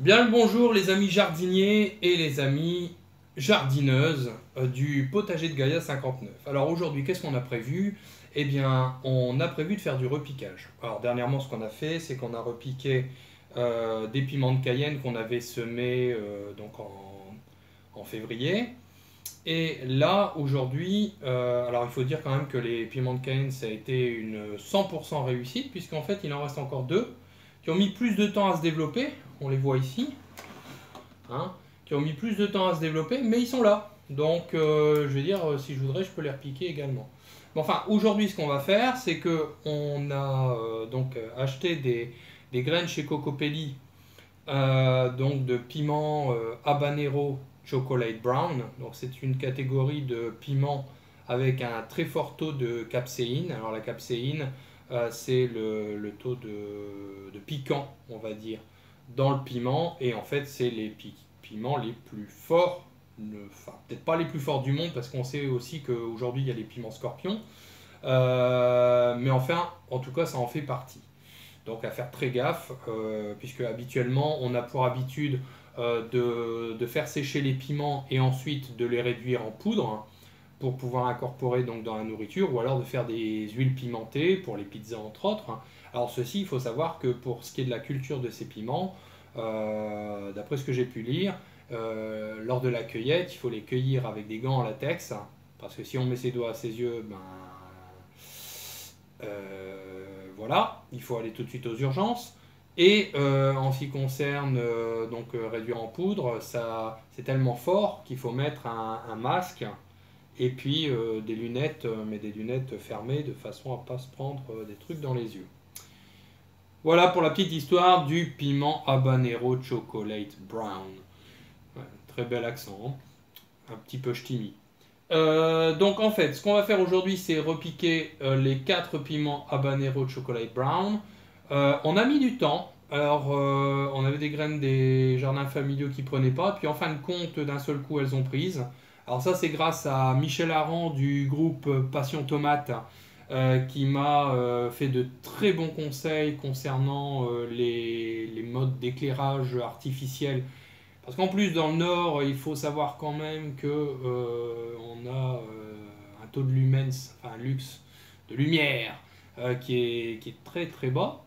Bien le bonjour les amis jardiniers et les amis jardineuses du potager de Gaïa 59. Alors aujourd'hui, qu'est-ce qu'on a prévu? Eh bien, on a prévu de faire du repiquage. Alors dernièrement, ce qu'on a fait, c'est qu'on a repiqué des piments de Cayenne qu'on avait semés en février. Et là, aujourd'hui, alors il faut dire quand même que les piments de Cayenne, ça a été une 100% réussite, puisqu'en fait, il en reste encore deux qui ont mis plus de temps à se développer. On les voit ici, hein, qui ont mis plus de temps à se développer, mais ils sont là. Donc, je vais dire, si je voudrais, je peux les repiquer également. Mais enfin, aujourd'hui, ce qu'on va faire, c'est que on a acheté des graines chez Cocopelli, donc de piment habanero chocolate brown. Donc, c'est une catégorie de piment avec un très fort taux de capséine. Alors, la capséine, c'est le taux de piquant, on va dire, dans le piment. Et en fait, c'est les piments les plus forts, enfin, peut-être pas les plus forts du monde, parce qu'on sait aussi qu'aujourd'hui, il y a les piments scorpions. Mais enfin, en tout cas, ça en fait partie. Donc à faire très gaffe, puisque habituellement, on a pour habitude de faire sécher les piments et ensuite de les réduire en poudre pour pouvoir incorporer donc dans la nourriture, ou alors de faire des huiles pimentées pour les pizzas entre autres. Alors ceci, il faut savoir que pour ce qui est de la culture de ces piments, d'après ce que j'ai pu lire, lors de la cueillette, il faut les cueillir avec des gants en latex, parce que si on met ses doigts à ses yeux, voilà, il faut aller tout de suite aux urgences. Et en ce qui concerne réduire en poudre, ça c'est tellement fort qu'il faut mettre un masque et puis des lunettes, mais des lunettes fermées de façon à ne pas se prendre des trucs dans les yeux. Voilà pour la petite histoire du piment habanero chocolate brown. Ouais, très bel accent, hein, un petit peu ch'timi. Donc en fait, ce qu'on va faire aujourd'hui, c'est repiquer les 4 piments habanero chocolate brown. On a mis du temps. Alors, on avait des graines des jardins familiaux qui prenaient pas, puis en fin de compte, d'un seul coup, elles ont prise. Alors ça, c'est grâce à Michel Aran du groupe Passion Tomate qui m'a fait de très bons conseils concernant les modes d'éclairage artificiel. Parce qu'en plus, dans le nord, il faut savoir quand même que on a un taux de lumens, enfin un lux de lumière qui est très très bas.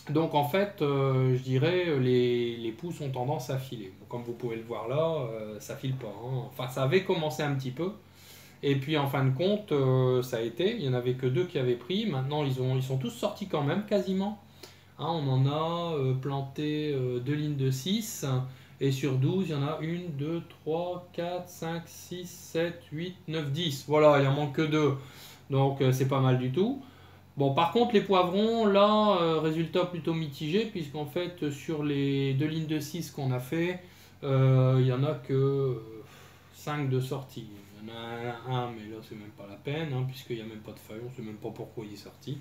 Donc en fait, je dirais, les pousses ont tendance à filer. Bon, comme vous pouvez le voir là, ça file pas, hein. Enfin, ça avait commencé un petit peu. Et puis en fin de compte, ça a été. Il n'y en avait que deux qui avaient pris. Maintenant, ils sont tous sortis quand même, quasiment. Hein, on en a planté 2 lignes de 6. Et sur 12, il y en a 1, 2, 3, 4, 5, 6, 7, 8, 9, 10. Voilà, il en manque que 2. Donc c'est pas mal du tout. Bon, par contre, les poivrons, là, résultat plutôt mitigé, puisqu'en fait, sur les 2 lignes de 6 qu'on a fait, il n'y en a que 5 de sortie. Il y en a un, mais là, c'est même pas la peine, hein, puisqu'il n'y a même pas de feuilles, on ne sait même pas pourquoi il est sorti.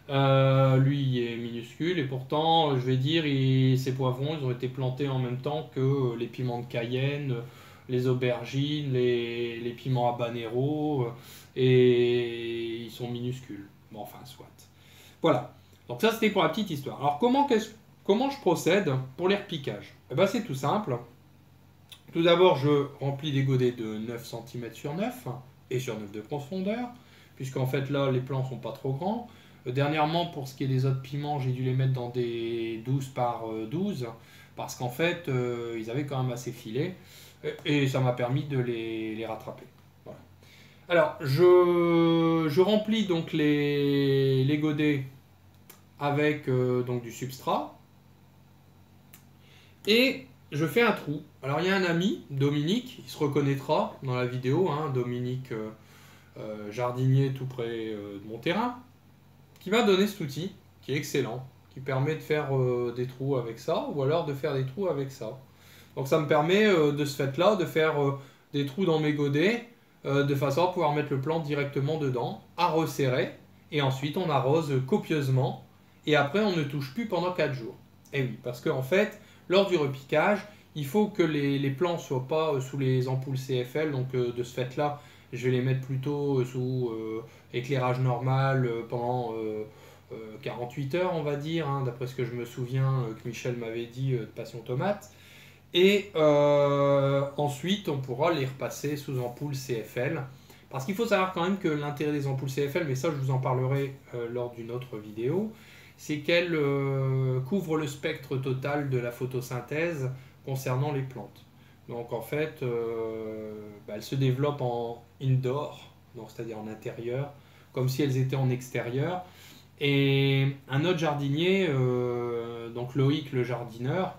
Lui, il est minuscule, et pourtant, je vais dire, ces poivrons, ils ont été plantés en même temps que les piments de Cayenne, les aubergines, les piments habanero, et ils sont minuscules. Bon, enfin, soit. Voilà. Donc ça, c'était pour la petite histoire. Alors, comment je procède pour les repiquages? Eh ben, c'est tout simple. Tout d'abord, je remplis des godets de 9 cm sur 9 et sur 9 de profondeur, puisqu'en fait, là, les plants sont pas trop grands. Dernièrement, pour ce qui est des autres piments, j'ai dû les mettre dans des 12 par 12, parce qu'en fait, ils avaient quand même assez filé, et ça m'a permis de les rattraper. Voilà. Alors, je remplis donc les godets avec donc du substrat et je fais un trou. Alors, il y a un ami, Dominique, il se reconnaîtra dans la vidéo, hein, Dominique jardinier tout près de mon terrain, qui m'a donné cet outil qui est excellent, qui permet de faire des trous avec ça ou alors de faire des trous avec ça. Donc, ça me permet de ce fait-là de faire des trous dans mes godets de façon à pouvoir mettre le plant directement dedans, à resserrer, et ensuite on arrose copieusement, et après on ne touche plus pendant 4 jours. Et oui, parce qu'en fait, lors du repiquage, il faut que les plants ne soient pas sous les ampoules CFL, donc de ce fait-là, je vais les mettre plutôt sous éclairage normal pendant 48 heures, on va dire, hein, d'après ce que je me souviens que Michel m'avait dit de Passion Tomate. Et ensuite, on pourra les repasser sous ampoule CFL. Parce qu'il faut savoir quand même que l'intérêt des ampoules CFL, mais ça je vous en parlerai lors d'une autre vidéo, c'est qu'elles couvrent le spectre total de la photosynthèse concernant les plantes. Donc en fait, elles se développent en indoor, c'est-à-dire en intérieur, comme si elles étaient en extérieur. Et un autre jardinier, donc Loïc le jardineur,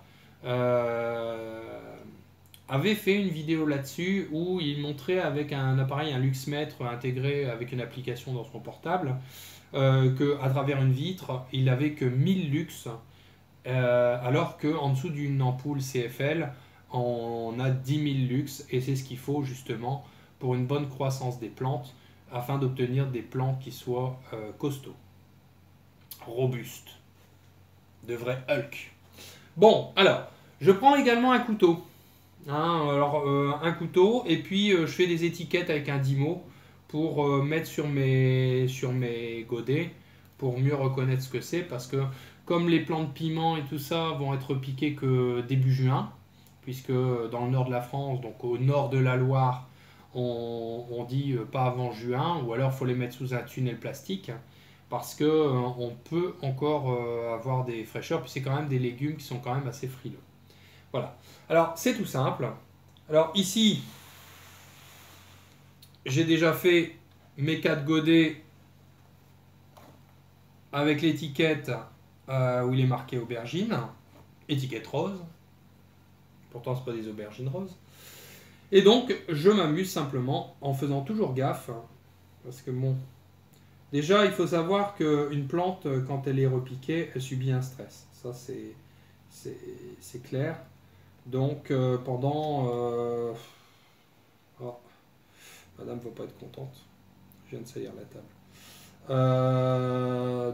avait fait une vidéo là-dessus où il montrait avec un appareil, un luxmètre intégré avec une application dans son portable, qu'à travers une vitre, il n'avait que 1000 lux, alors qu'en dessous d'une ampoule CFL, on a 10 000 lux, et c'est ce qu'il faut justement pour une bonne croissance des plantes, afin d'obtenir des plants qui soient costauds, robustes, de vrais Hulk. Bon, alors, je prends également un couteau. Un couteau, et puis je fais des étiquettes avec un Dymo pour mettre sur mes godets, pour mieux reconnaître ce que c'est, parce que comme les plants de piment et tout ça vont être piqués que début juin, puisque dans le nord de la France, donc au nord de la Loire, on dit pas avant juin, ou alors il faut les mettre sous un tunnel plastique, parce que on peut encore avoir des fraîcheurs, puis c'est quand même des légumes qui sont quand même assez frileux. Voilà. Alors, c'est tout simple. Alors, ici, j'ai déjà fait mes 4 godets avec l'étiquette où il est marqué aubergine. Étiquette rose. Pourtant, ce pas des aubergines roses. Et donc, je m'amuse simplement en faisant toujours gaffe. Parce que bon... Déjà, il faut savoir qu'une plante, quand elle est repiquée, elle subit un stress. Ça, c'est clair. Donc pendant... Oh, madame va pas être contente. Je viens de salir la table.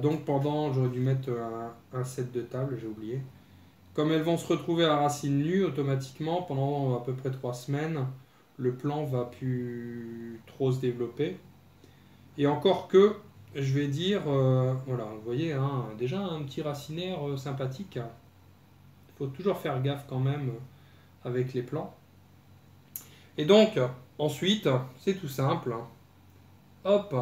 Donc pendant... J'aurais dû mettre un set de table, j'ai oublié. Comme elles vont se retrouver à racines nues, automatiquement, pendant à peu près 3 semaines, le plant va plus trop se développer. Et encore que, je vais dire... voilà, vous voyez, hein, déjà un petit racinaire sympathique. Il faut toujours faire gaffe quand même avec les plants. Et donc, ensuite, c'est tout simple. Hop,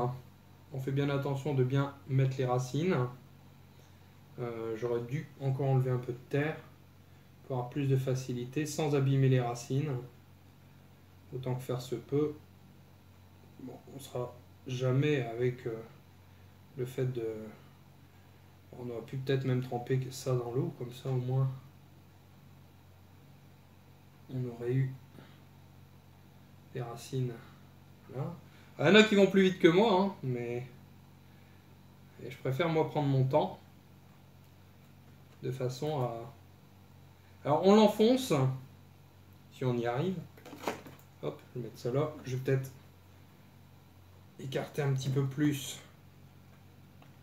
on fait bien attention de bien mettre les racines. J'aurais dû encore enlever un peu de terre pour avoir plus de facilité sans abîmer les racines. Autant que faire se peut. Bon, on sera jamais avec le fait de... On aurait pu peut-être même tremper ça dans l'eau, comme ça au moins on aurait eu des racines. Voilà. Il y en a qui vont plus vite que moi, hein, mais et je préfère moi prendre mon temps de façon à... Alors on l'enfonce, si on y arrive. Hop, je vais mettre ça là. Je vais peut-être écarter un petit peu plus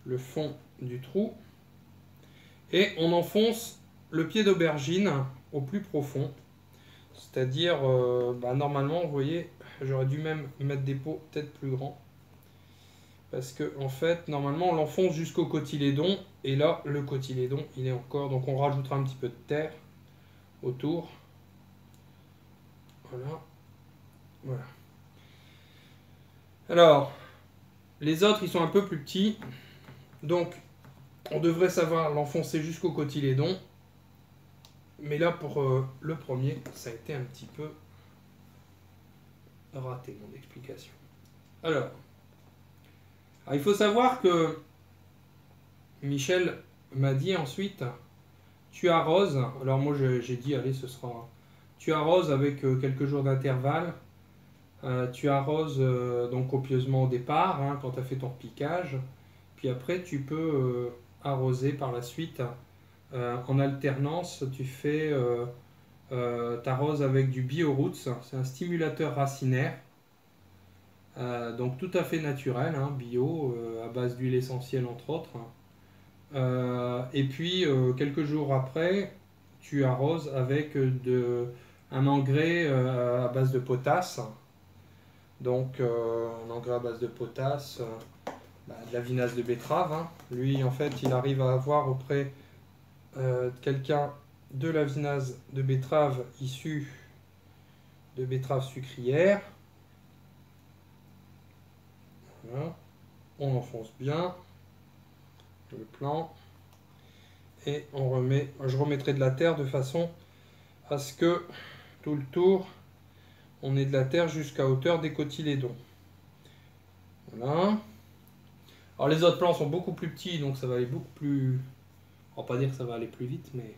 le fond du trou. Et on enfonce le pied d'aubergine au plus profond. C'est-à-dire, normalement, vous voyez, j'aurais dû même mettre des pots peut-être plus grands. Parce que, en fait, normalement, on l'enfonce jusqu'au cotylédon. Et là, le cotylédon, il est encore... Donc, on rajoutera un petit peu de terre autour. Voilà. Voilà. Alors, les autres, ils sont un peu plus petits. Donc, on devrait savoir l'enfoncer jusqu'au cotylédon. Mais là, pour le premier, ça a été un petit peu raté, mon explication. Alors, il faut savoir que Michel m'a dit ensuite, tu arroses. Alors moi, j'ai dit, allez, ce sera... Tu arroses avec quelques jours d'intervalle. Tu arroses donc copieusement au départ, hein, quand tu as fait ton repiquage. Puis après, tu peux arroser par la suite. En alternance, tu fais... t'arroses avec du BioRoots. C'est un stimulateur racinaire. Donc tout à fait naturel, hein, bio, à base d'huile essentielle entre autres. Et puis quelques jours après, tu arroses avec un engrais à base de potasse. Donc un engrais à base de potasse, de la vinasse de betterave. Hein. Lui, en fait, il arrive à avoir auprès de quelqu'un de la vinasse de betterave issue de betterave sucrière. Voilà. On enfonce bien le plan et on remet. Je remettrai de la terre de façon à ce que tout le tour on ait de la terre jusqu'à hauteur des cotylédons. Voilà. Alors les autres plants sont beaucoup plus petits, donc ça va aller beaucoup plus. On va pas dire que ça va aller plus vite, mais.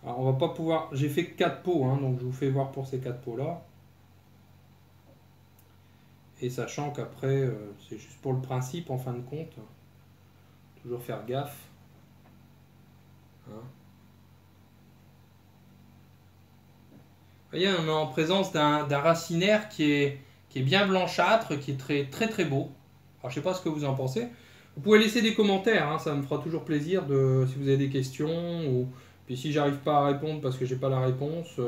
Alors on va pas pouvoir. J'ai fait 4 pots, hein, donc je vous fais voir pour ces 4 pots là. Et sachant qu'après, c'est juste pour le principe en fin de compte. Toujours faire gaffe. Hein. Vous voyez, on est en présence d'un racinaire qui est bien blanchâtre, qui est très très très beau. Alors je sais pas ce que vous en pensez. Vous pouvez laisser des commentaires, hein, ça me fera toujours plaisir de, si vous avez des questions. Ou, puis si j'arrive pas à répondre parce que j'ai pas la réponse,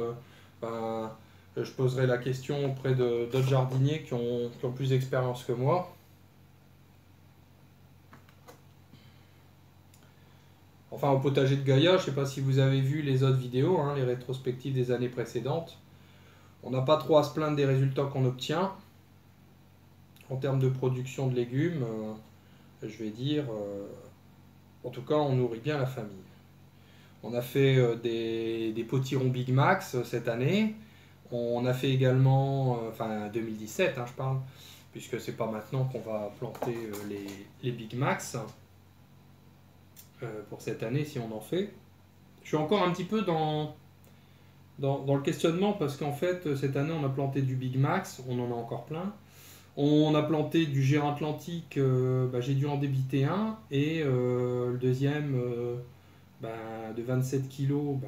je poserai la question auprès d'autres jardiniers qui ont plus d'expérience que moi. Enfin, au potager de Gaïa, je ne sais pas si vous avez vu les autres vidéos, hein, les rétrospectives des années précédentes. On n'a pas trop à se plaindre des résultats qu'on obtient. En termes de production de légumes, je vais dire, en tout cas, on nourrit bien la famille. On a fait des potirons Big Max cette année. On a fait également, enfin 2017, hein, je parle, puisque c'est pas maintenant qu'on va planter les Big Max. Pour cette année, si on en fait. Je suis encore un petit peu dans le questionnement, parce qu'en fait, cette année, on a planté du Big Max, on en a encore plein. On a planté du Géant Atlantique, j'ai dû en débiter un, et le deuxième, de 27 kg,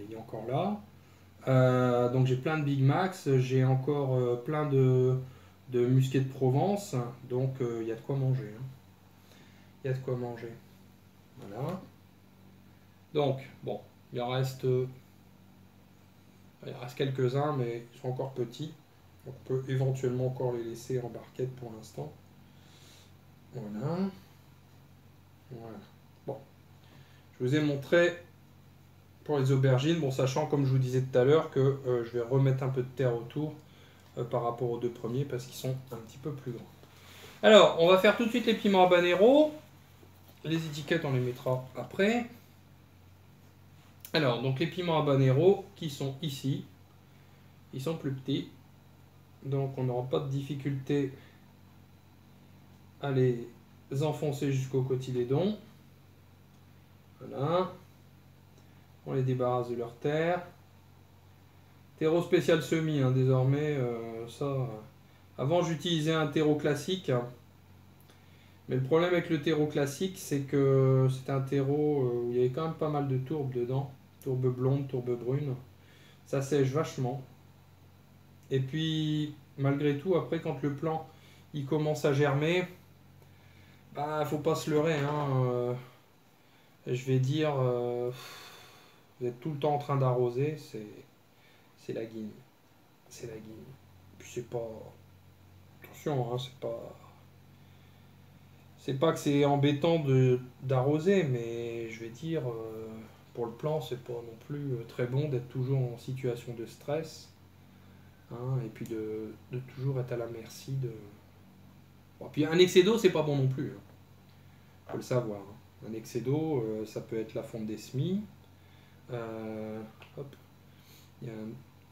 il est encore là. Donc j'ai plein de Big Max, j'ai encore plein de musquets de Provence, donc il y a de quoi manger. Hein. Il y a de quoi manger. Voilà. Donc, bon, il en reste quelques-uns, mais ils sont encore petits. Donc on peut éventuellement encore les laisser en barquette pour l'instant. Voilà. Voilà. Bon. Je vous ai montré pour les aubergines, bon, sachant, comme je vous disais tout à l'heure, que je vais remettre un peu de terre autour par rapport aux deux premiers, parce qu'ils sont un petit peu plus grands. Alors, on va faire tout de suite les piments habanero. Les étiquettes, on les mettra après. Alors, donc les piments habanero qui sont ici, ils sont plus petits, donc on n'aura pas de difficulté à les enfoncer jusqu'au cotylédon. Voilà. On les débarrasse de leur terre. Terreau spécial semis, hein, désormais, avant j'utilisais un terreau classique, mais le problème avec le terreau classique, c'est que c'était un terreau où il y avait quand même pas mal de tourbes dedans. Tourbe blonde, tourbe brune. Ça sèche vachement. Et puis, malgré tout, après, quand le plant il commence à germer, faut pas se leurrer. Hein, je vais dire, vous êtes tout le temps en train d'arroser, c'est la guigne. C'est la guigne. Puis c'est pas... Attention, hein, c'est pas que c'est embêtant d'arroser, mais je vais dire... pour le plan, c'est pas non plus très bon d'être toujours en situation de stress, hein, et puis de toujours être à la merci de... Bon, puis un excès d'eau, c'est pas bon non plus, hein. Faut le savoir. Hein. Un excès d'eau, ça peut être la fonte des semis. Hop. Vous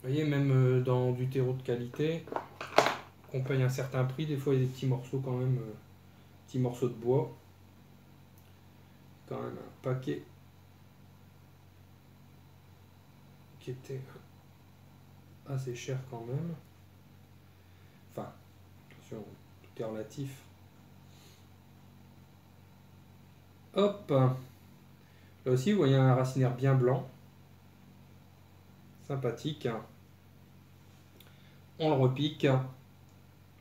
voyez, même dans du terreau de qualité, qu'on paye un certain prix, des fois il y a des petits morceaux quand même, petits morceaux de bois. Quand même un paquet qui était assez cher quand même. Enfin, attention, tout est relatif. Hop. Là aussi, vous voyez un racinaire bien blanc. Sympathique. On le repique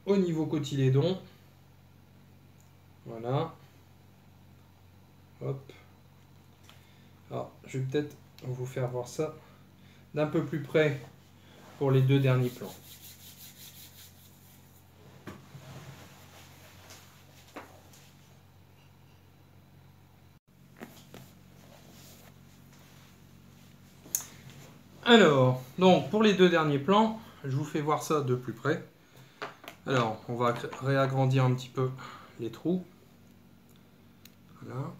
au niveau cotylédon. Voilà. Hop. Alors, je vais peut-être vous faire voir ça d'un peu plus près pour les deux derniers plans. Alors, donc pour les deux derniers plans, je vous fais voir ça de plus près. Alors, on va réagrandir un petit peu les trous. Voilà.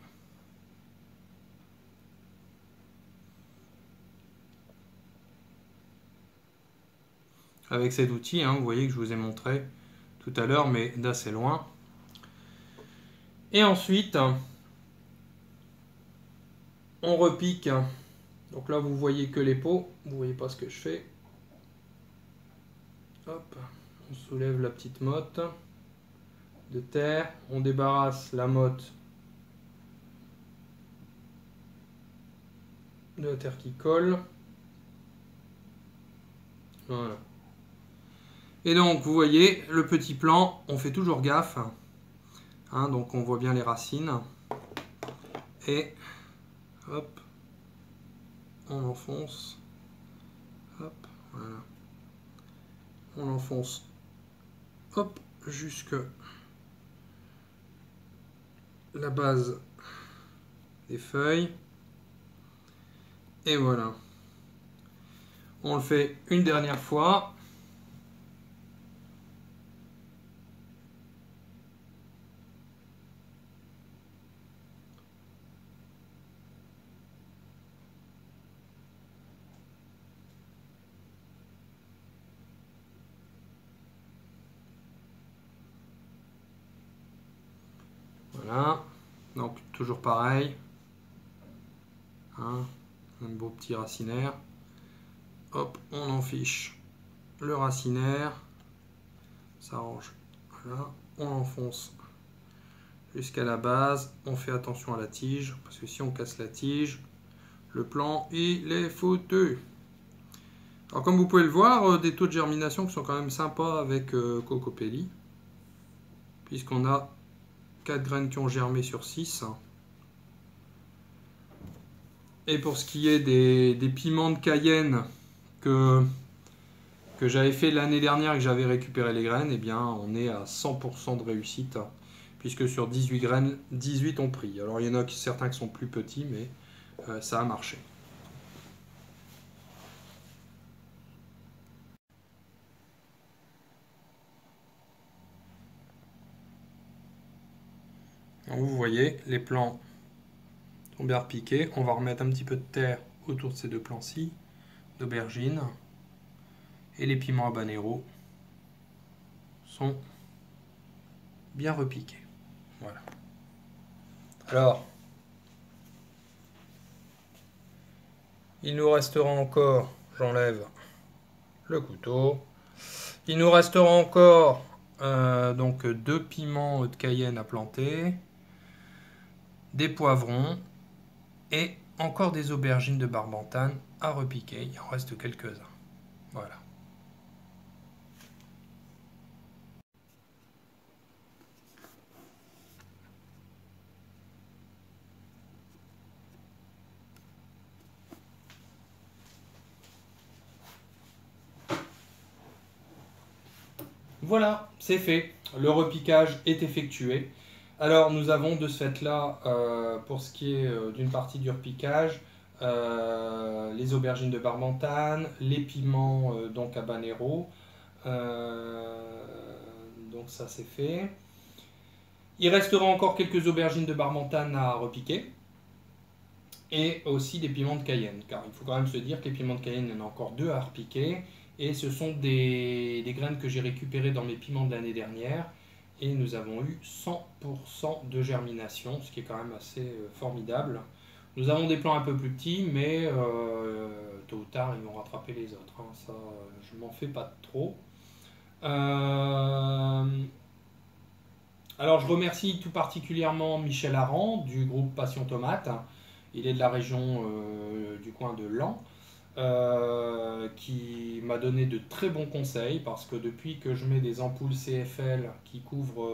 Avec cet outil, hein, vous voyez que je vous ai montré tout à l'heure, mais d'assez loin. Et ensuite, on repique. Donc là, vous voyez que les pots. Vous voyez pas ce que je fais. Hop, on soulève la petite motte de terre. On débarrasse la motte de la terre qui colle. Voilà. Et donc, vous voyez, le petit plan, on fait toujours gaffe. Hein, donc, on voit bien les racines. Et, hop, on enfonce. Hop, voilà. On enfonce, hop, jusque la base des feuilles. Et voilà. On le fait une dernière fois. Voilà. Donc toujours pareil. Hein, un beau petit racinaire. Hop, on en fiche le racinaire. Ça range. Voilà. On enfonce jusqu'à la base. On fait attention à la tige, parce que si on casse la tige, le plan il est foutu. Alors comme vous pouvez le voir, des taux de germination qui sont quand même sympas avec Cocopelli, puisqu'on a 4 graines qui ont germé sur 6. Et pour ce qui est des piments de Cayenne que j'avais fait l'année dernière et que j'avais récupéré les graines, eh bien on est à 100% de réussite, puisque sur 18 graines, 18 ont pris. Alors il y en a certains qui sont plus petits, mais ça a marché. Donc vous voyez, les plants sont bien repiqués. On va remettre un petit peu de terre autour de ces deux plants-ci, d'aubergine. Et les piments habanero sont bien repiqués. Voilà. Alors, il nous restera encore, j'enlève le couteau, il nous restera encore donc 2 piments de Cayenne à planter, des poivrons et encore des aubergines de Barbantane à repiquer. Il en reste quelques-uns. Voilà. Voilà, c'est fait. Le repiquage est effectué. Alors nous avons de ce fait-là, pour ce qui est d'une partie du repiquage, les aubergines de Barbantane, les piments donc habanero. Donc ça c'est fait. Il restera encore quelques aubergines de Barbantane à repiquer. Et aussi des piments de Cayenne. Car il faut quand même se dire que les piments de Cayenne, il y en a encore 2 à repiquer. Et ce sont des graines que j'ai récupérées dans mes piments de l'année dernière. Et nous avons eu 100% de germination, ce qui est quand même assez formidable. Nous avons des plants un peu plus petits, mais tôt ou tard, ils vont rattraper les autres. Hein. Ça, je m'en fais pas trop. Alors, je remercie tout particulièrement Michel Aran du groupe Passion Tomate. Il est de la région du coin de Laon. Qui m'a donné de très bons conseils parce que depuis que je mets des ampoules CFL qui couvrent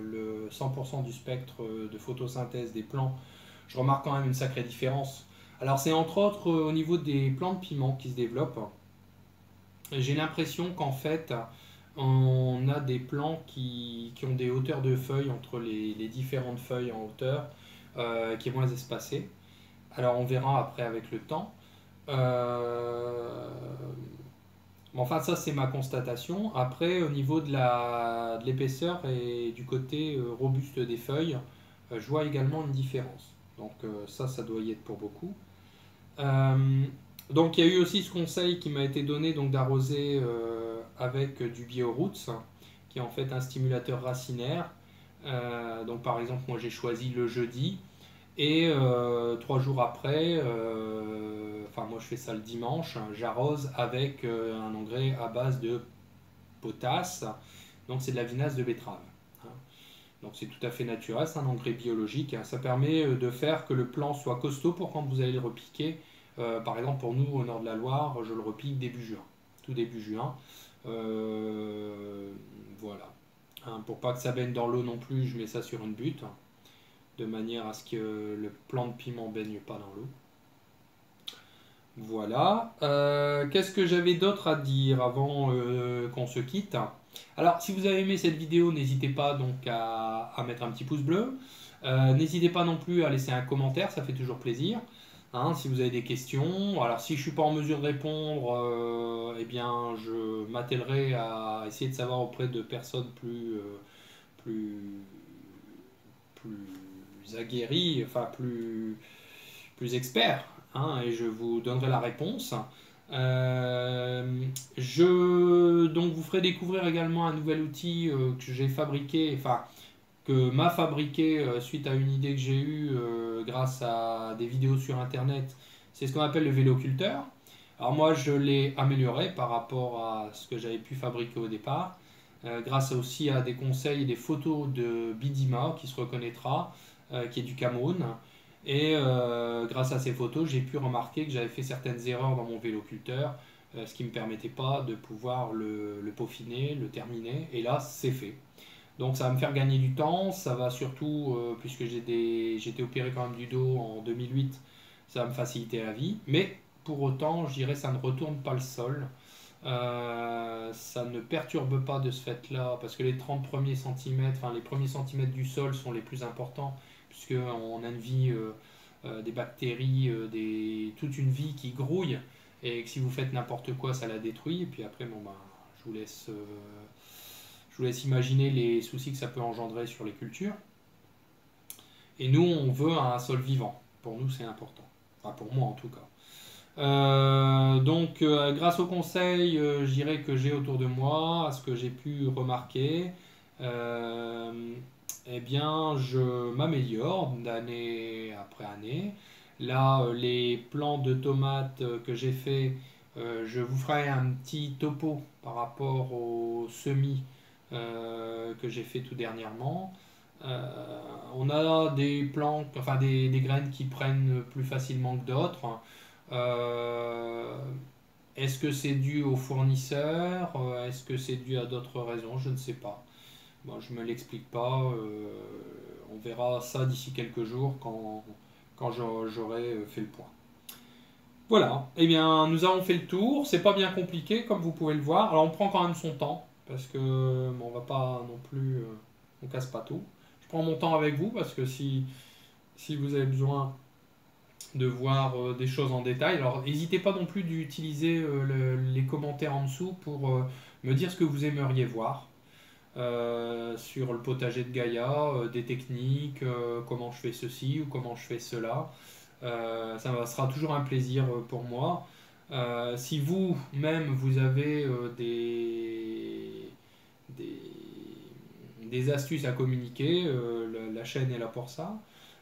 le 100% du spectre de photosynthèse des plants, je remarque quand même une sacrée différence. Alors c'est entre autres au niveau des plants de piment qui se développent. J'ai l'impression qu'en fait on a des plants qui ont des hauteurs de feuilles entre les différentes feuilles en hauteur qui est moins espacée. Alors on verra après avec le temps. Euh, Enfin, ça, c'est ma constatation. Après, au niveau de l'épaisseur et du côté robuste des feuilles, je vois également une différence. Donc, ça doit y être pour beaucoup. Euh, donc, il y a eu aussi ce conseil qui m'a été donné donc d'arroser avec du BioRoots, qui est en fait un stimulateur racinaire. Donc, par exemple, moi, j'ai choisi le jeudi. Et 3 jours après, enfin moi je fais ça le dimanche, j'arrose avec un engrais à base de potasse, donc c'est de la vinasse de betterave. Hein. Donc c'est tout à fait naturel, c'est un engrais biologique, hein. Ça permet de faire que le plant soit costaud pour quand vous allez le repiquer. Par exemple pour nous au nord de la Loire, je le repique début juin, tout début juin. Euh, voilà. Hein, pour pas que ça baigne dans l'eau non plus, je mets ça sur une butte de manière à ce que le plant de piment ne baigne pas dans l'eau. Voilà. Qu'est-ce que j'avais d'autre à dire avant qu'on se quitte? Alors, si vous avez aimé cette vidéo, n'hésitez pas donc à mettre un petit pouce bleu. N'hésitez pas non plus à laisser un commentaire, ça fait toujours plaisir. Hein, si vous avez des questions. Alors, si je ne suis pas en mesure de répondre, eh bien, je m'attellerai à essayer de savoir auprès de personnes plus, plus aguerris, enfin plus experts, hein, et je vous donnerai la réponse. Je donc vous ferai découvrir également un nouvel outil que j'ai fabriqué, enfin que m'a fabriqué suite à une idée que j'ai eue grâce à des vidéos sur internet. C'est ce qu'on appelle le véloculteur. Alors moi je l'ai amélioré par rapport à ce que j'avais pu fabriquer au départ, grâce aussi à des conseils et des photos de Bidima qui se reconnaîtra, qui est du Cameroun. Et grâce à ces photos, j'ai pu remarquer que j'avais fait certaines erreurs dans mon véloculteur, ce qui ne me permettait pas de pouvoir le peaufiner, le terminer. Et là, c'est fait. Donc ça va me faire gagner du temps, ça va surtout, puisque j'étais opéré quand même du dos en 2008, ça va me faciliter la vie. Mais pour autant, je dirais ça ne retourne pas le sol. Ça ne perturbe pas de ce fait-là, parce que les 30 premiers centimètres, enfin les premiers centimètres du sol sont les plus importants, puisqu'on a une vie, des bactéries, toute une vie qui grouille, et que si vous faites n'importe quoi, ça la détruit. Et puis après, bon, ben, je vous laisse, euh, je vous laisse imaginer les soucis que ça peut engendrer sur les cultures. Et nous, on veut un sol vivant. Pour nous, c'est important. Enfin, pour moi en tout cas. Donc, grâce aux conseils, je dirais que j'ai autour de moi, à ce que j'ai pu remarquer, euh, eh bien, je m'améliore d'année après année. Là, les plants de tomates que j'ai fait, je vous ferai un petit topo par rapport aux semis que j'ai fait tout dernièrement. On a des plantes, enfin des graines qui prennent plus facilement que d'autres. Euh, Est-ce que c'est dû aux fournisseurs? Est-ce que c'est dû à d'autres raisons? Je ne sais pas. Bon, je ne me l'explique pas. On verra ça d'ici quelques jours quand j'aurai fait le point. Voilà. Eh bien, nous avons fait le tour. C'est pas bien compliqué, comme vous pouvez le voir. Alors, on prend quand même son temps parce que bon, on va pas non plus, on casse pas tout. Je prends mon temps avec vous parce que si vous avez besoin de voir des choses en détail. Alors, n'hésitez pas non plus d'utiliser les commentaires en dessous pour me dire ce que vous aimeriez voir sur le potager de Gaïa, des techniques, comment je fais ceci ou comment je fais cela. Sera toujours un plaisir pour moi. Si vous-même vous avez des, des astuces à communiquer, la chaîne est là pour ça.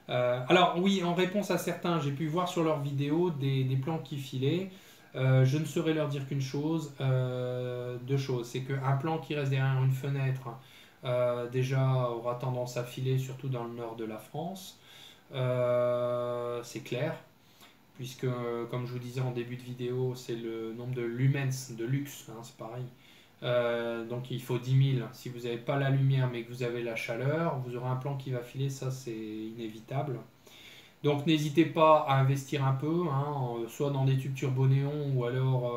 Alors oui, en réponse à certains, j'ai pu voir sur leurs vidéos des plans qui filaient. Je ne saurais leur dire qu'une chose, deux choses. C'est qu'un plan qui reste derrière une fenêtre, déjà aura tendance à filer, surtout dans le nord de la France. C'est clair, puisque comme je vous disais en début de vidéo, c'est le nombre de lumens, de lux, hein, c'est pareil. Donc il faut 10 000. Si vous n'avez pas la lumière mais que vous avez la chaleur, vous aurez un plan qui va filer, ça c'est inévitable. Donc n'hésitez pas à investir un peu, hein, soit dans des tubes turbo-néon ou alors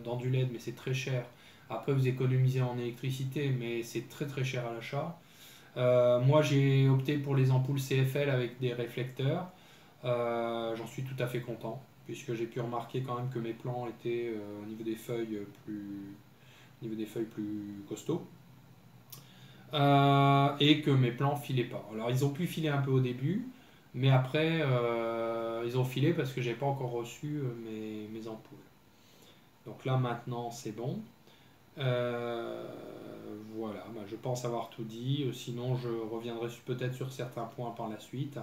dans du LED, mais c'est très cher. Après vous économisez en électricité, mais c'est très très cher à l'achat. Moi j'ai opté pour les ampoules CFL avec des réflecteurs. J'en suis tout à fait content, puisque j'ai pu remarquer quand même que mes plants étaient au niveau des feuilles plus costauds. Et que mes plants filaient pas. Alors ils ont pu filer un peu au début, mais après ils ont filé parce que j'ai pas encore reçu mes ampoules. Donc là maintenant c'est bon. Voilà, bah, je pense avoir tout dit. Sinon je reviendrai peut-être sur certains points par la suite.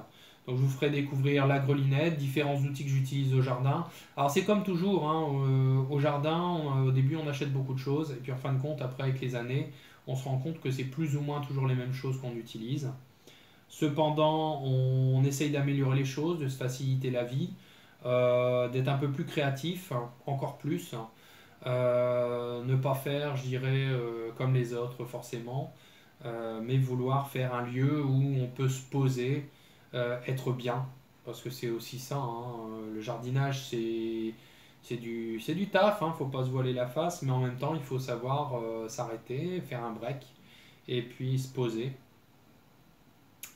Donc je vous ferai découvrir la grelinette, différents outils que j'utilise au jardin. Alors c'est comme toujours, hein, au jardin, au début on achète beaucoup de choses, et puis en fin de compte, après avec les années, on se rend compte que c'est plus ou moins toujours les mêmes choses qu'on utilise. Cependant, on essaye d'améliorer les choses, de se faciliter la vie, d'être un peu plus créatif, hein, encore plus. Ne pas faire, je dirais, comme les autres forcément, mais vouloir faire un lieu où on peut se poser, être bien, parce que c'est aussi ça, hein, le jardinage c'est du taf, hein, faut pas se voiler la face, mais en même temps il faut savoir s'arrêter, faire un break, et puis se poser.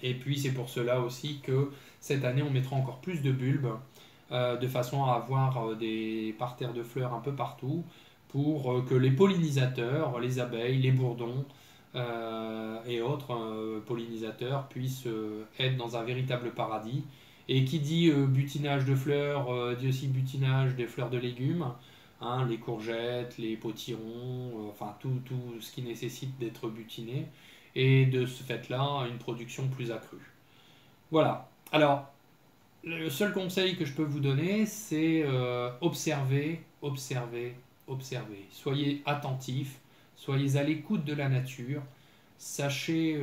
Et puis c'est pour cela aussi que cette année on mettra encore plus de bulbes, de façon à avoir des parterres de fleurs un peu partout, pour que les pollinisateurs, les abeilles, les bourdons et autres pollinisateurs puissent être dans un véritable paradis. Et qui dit butinage de fleurs, dit aussi butinage des fleurs de légumes, hein, les courgettes, les potirons, enfin tout ce qui nécessite d'être butiné, et de ce fait-là, une production plus accrue. Voilà. Alors, le seul conseil que je peux vous donner, c'est observer, observer, observer. Soyez attentifs, soyez à l'écoute de la nature, sachez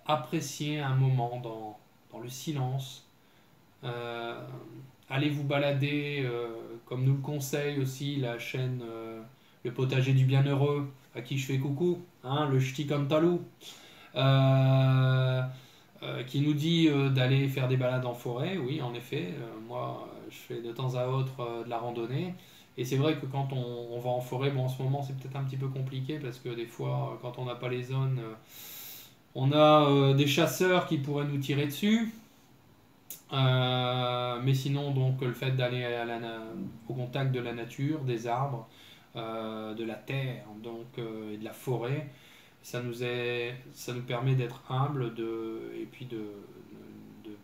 apprécier un moment dans le silence. Euh, Allez vous balader, comme nous le conseille aussi la chaîne Le Potager du Bienheureux, à qui je fais coucou, hein, le ch'ti comme talou. Euh, qui nous dit d'aller faire des balades en forêt. Oui, en effet, moi je fais de temps à autre de la randonnée. Et c'est vrai que quand on va en forêt, bon en ce moment c'est peut-être un petit peu compliqué parce que des fois quand on n'a pas les zones, on a des chasseurs qui pourraient nous tirer dessus. Mais sinon donc le fait d'aller au contact de la nature, des arbres, de la terre donc, et de la forêt, ça nous permet d'être humble et puis de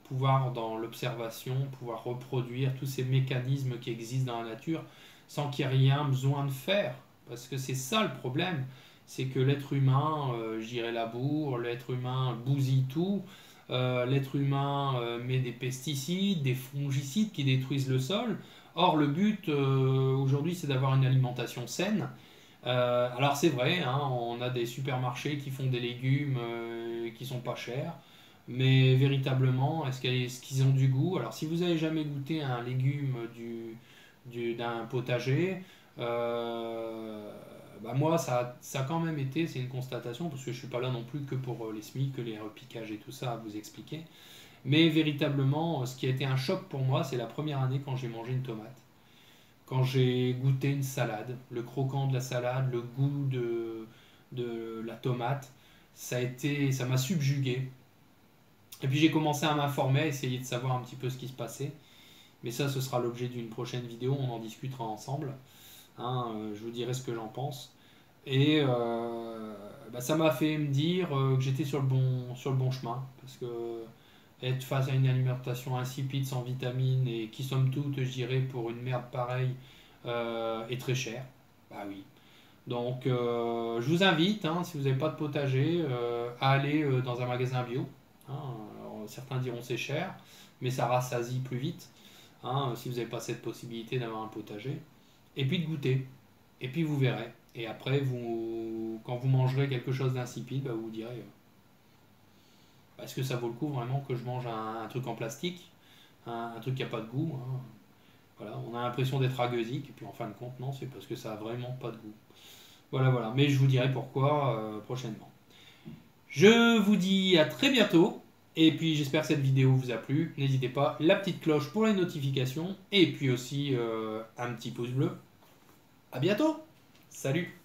pouvoir, dans l'observation, pouvoir reproduire tous ces mécanismes qui existent dans la nature sans qu'il n'y ait rien besoin de faire. Parce que c'est ça le problème, c'est que l'être humain, je dirais laboure, l'être humain bousille tout, l'être humain met des pesticides, des fongicides qui détruisent le sol. Or, le but aujourd'hui, c'est d'avoir une alimentation saine. Alors c'est vrai, hein, on a des supermarchés qui font des légumes qui sont pas chers, mais véritablement, est-ce qu'ils ont du goût? Alors si vous avez jamais goûté un légume d'un potager, bah moi ça a quand même été, c'est une constatation, parce que je suis pas là non plus que pour les SMIC, que les repiquages et tout ça à vous expliquer, mais véritablement, ce qui a été un choc pour moi, c'est la première année quand j'ai mangé une tomate. Quand j'ai goûté une salade, le croquant de la salade, le goût de la tomate, ça m'a subjugué. Et puis j'ai commencé à m'informer, à essayer de savoir un petit peu ce qui se passait. Mais ça, ce sera l'objet d'une prochaine vidéo, on en discutera ensemble. Hein, je vous dirai ce que j'en pense. Et bah, ça m'a fait me dire que j'étais sur le bon chemin. Parce que être face à une alimentation insipide, sans vitamines, et qui somme toute, je dirais, pour une merde pareille, est très cher. Bah oui. Donc je vous invite, hein, si vous n'avez pas de potager, à aller dans un magasin bio. Hein. Alors, certains diront c'est cher, mais ça rassasie plus vite, hein, si vous n'avez pas cette possibilité d'avoir un potager. Et puis de goûter. Et puis vous verrez. Et après, quand vous mangerez quelque chose d'insipide, bah, vous vous direz est-ce que ça vaut le coup vraiment que je mange un truc en plastique, un truc qui n'a pas de goût, hein. Voilà, on a l'impression d'être agueusique, et puis en fin de compte, non, c'est parce que ça n'a vraiment pas de goût. Voilà, voilà. Mais je vous dirai pourquoi prochainement. Je vous dis à très bientôt. Et puis j'espère que cette vidéo vous a plu. N'hésitez pas, la petite cloche pour les notifications. Et puis aussi un petit pouce bleu. À bientôt. Salut.